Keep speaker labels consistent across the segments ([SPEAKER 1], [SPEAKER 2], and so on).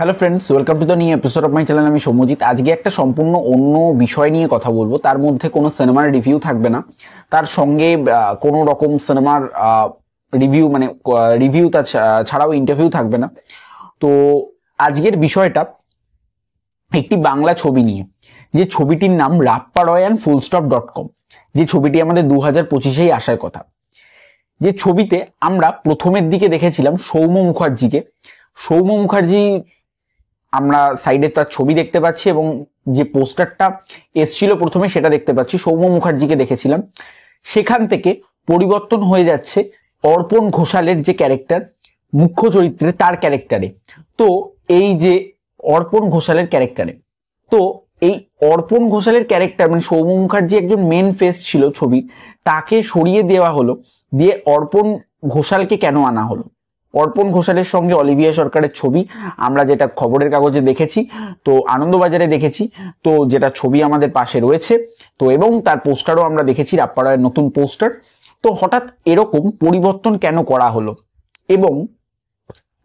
[SPEAKER 1] Hello friends, welcome to the new episode of my channel. আমি সৌম্যজিৎ। আজকে একটা সম্পূর্ণ অন্য বিষয় নিয়ে কথা বলবো। তার মধ্যে কোনো সিনেমার রিভিউ থাকবে না, তার সঙ্গে কোনো রকম সিনেমার রিভিউ মানে রিভিউ ছাড়াও ইন্টারভিউ থাকবে না। তো আজকের বিষয়টা একটি বাংলা ছবি নিয়ে, যে ছবিটির নাম রাপ্পারয়ান ফুলস্টপ.com। যে ছবিটি আমাদের 2025-এই আসার কথা। যে ছবিতে আমরা প্রথমের দিকে দেখেছিলাম সৌম্য মুখার্জিকে। সৌম্য মুখার্জি আমরা সাইডে তার ছবি দেখতে পাচ্ছি এবং যে পোস্টারটা এসছিল প্রথমে সেটা দেখতে পাচ্ছি, সৌম্য মুখার্জিকে দেখেছিলাম। সেখান থেকে পরিবর্তন হয়ে যাচ্ছে অর্পণ ঘোষালের যে ক্যারেক্টার, মুখ্য চরিত্রে তার ক্যারেক্টারে। তো এই যে অর্পণ ঘোষালের ক্যারেক্টারে, তো এই অর্পণ ঘোষালের ক্যারেক্টার মানে সৌম্য মুখার্জি একজন মেন ফেস ছিল ছবির, তাকে সরিয়ে দেওয়া হলো, দিয়ে অর্পণ ঘোষালকে কেন আনা হলো? অর্পণ ঘোষালের সঙ্গে অলিভিয়া সরকারের ছবি আমরা যেটা খবরের কাগজে দেখেছি, তো আনন্দবাজারে দেখেছি, তো যেটা ছবি আমাদের পাশে রয়েছে, তো এবং তার পোস্টারও আমরা দেখেছি, রাপ্পারয়ের নতুন পোস্টার। তো হঠাৎ এরকম পরিবর্তন কেন করা হলো? এবং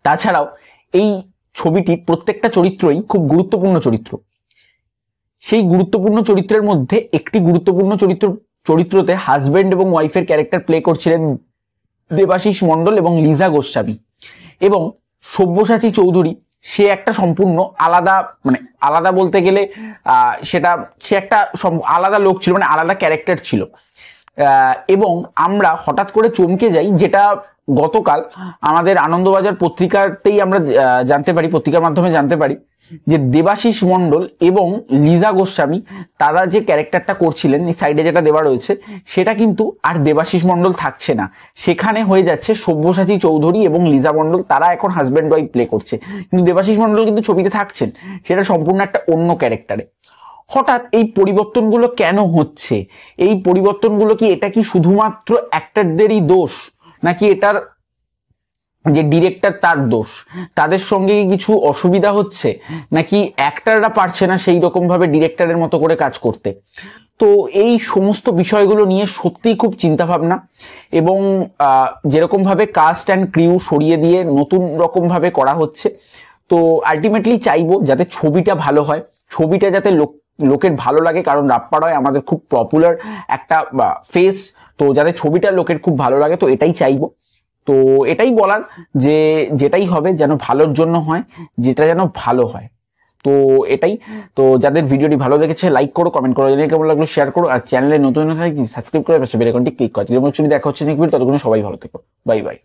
[SPEAKER 1] তাছাড়াও এই ছবিটির প্রত্যেকটা চরিত্রই খুব গুরুত্বপূর্ণ চরিত্র। সেই গুরুত্বপূর্ণ চরিত্রের মধ্যে একটি গুরুত্বপূর্ণ চরিত্রতে হাজবেন্ড এবং ওয়াইফের ক্যারেক্টার প্লে করছিলেন দেবাশিস মণ্ডল এবং লিজা গোস্বামী। এবং সব্যসাচী চৌধুরী, সে একটা সম্পূর্ণ আলাদা, মানে আলাদা বলতে গেলে সে একটা আলাদা লোক ছিল, মানে আলাদা ক্যারেক্টার ছিল। এবং আমরা হঠাৎ করে চমকে যাই, যেটা গতকাল আমাদের আনন্দবাজার পত্রিকাতেই আমরা জানতে পারি, পত্রিকার মাধ্যমে জানতে পারি যে দেবাশিস মণ্ডল এবং লিজা গোস্বামী তারা যে ক্যারেক্টারটা করছিলেন, সাইডে যেটা দেওয়া রয়েছে, সেটা কিন্তু আর দেবাশিস মণ্ডল থাকছে না, সেখানে হয়ে যাচ্ছে সব্যসাচী চৌধুরী এবং লিজা মণ্ডল। তারা এখন হাজব্যান্ড ওয়াইফ প্লে করছে, কিন্তু দেবাশিস মণ্ডল কিন্তু ছবিতে থাকছেন, সেটা সম্পূর্ণ একটা অন্য ক্যারেক্টারে। হঠাৎ এই পরিবর্তনগুলো কেন হচ্ছে? এই পরিবর্তনগুলো কি, এটা কি শুধুমাত্র অ্যাক্টরদেরই দোষ, নাকি এটার যে ডিরেক্টর তার দোষ? তাদের সঙ্গে কিছু অসুবিধা হচ্ছে, নাকি অ্যাক্টররা পারছে না সেই রকম ভাবে ডিরেক্টরের মতো করে কাজ করতে? তো এই সমস্ত বিষয়গুলো নিয়ে সত্যিই খুব চিন্তা ভাবনা। এবং যেরকম ভাবে কাস্ট অ্যান্ড ক্রিউ সরিয়ে দিয়ে নতুন রকম ভাবে করা হচ্ছে, তো আলটিমেটলি চাইবো যাতে ছবিটা ভালো হয়, ছবিটা যাতে লোকের ভালো লাগে, কারণ রাপ্পারয় আমাদের খুব পপুলার একটা ফেস, তো যাতে ছবিটা লোকের খুব ভালো লাগে, তো এটাই চাইবো। তো এটাই বলার যে যেটাই হবে যেন ভালোর জন্য হয়, যেটা যেন ভালো হয়। তো এটাই। তো যাদের ভিডিওটি ভালো লেগেছে লাইক করো, কমেন্ট করো, জানিয়ে কেমন লাগলো শেয়ার করো, আর চ্যানেলে নতুন সাবস্ক্রাইব করে পাশে বেল আইকনটি ক্লিক করো। দেখা হচ্ছে নেক্সট ভিডিও, ততক্ষণ সবাই ভালো থেকো। Bye bye.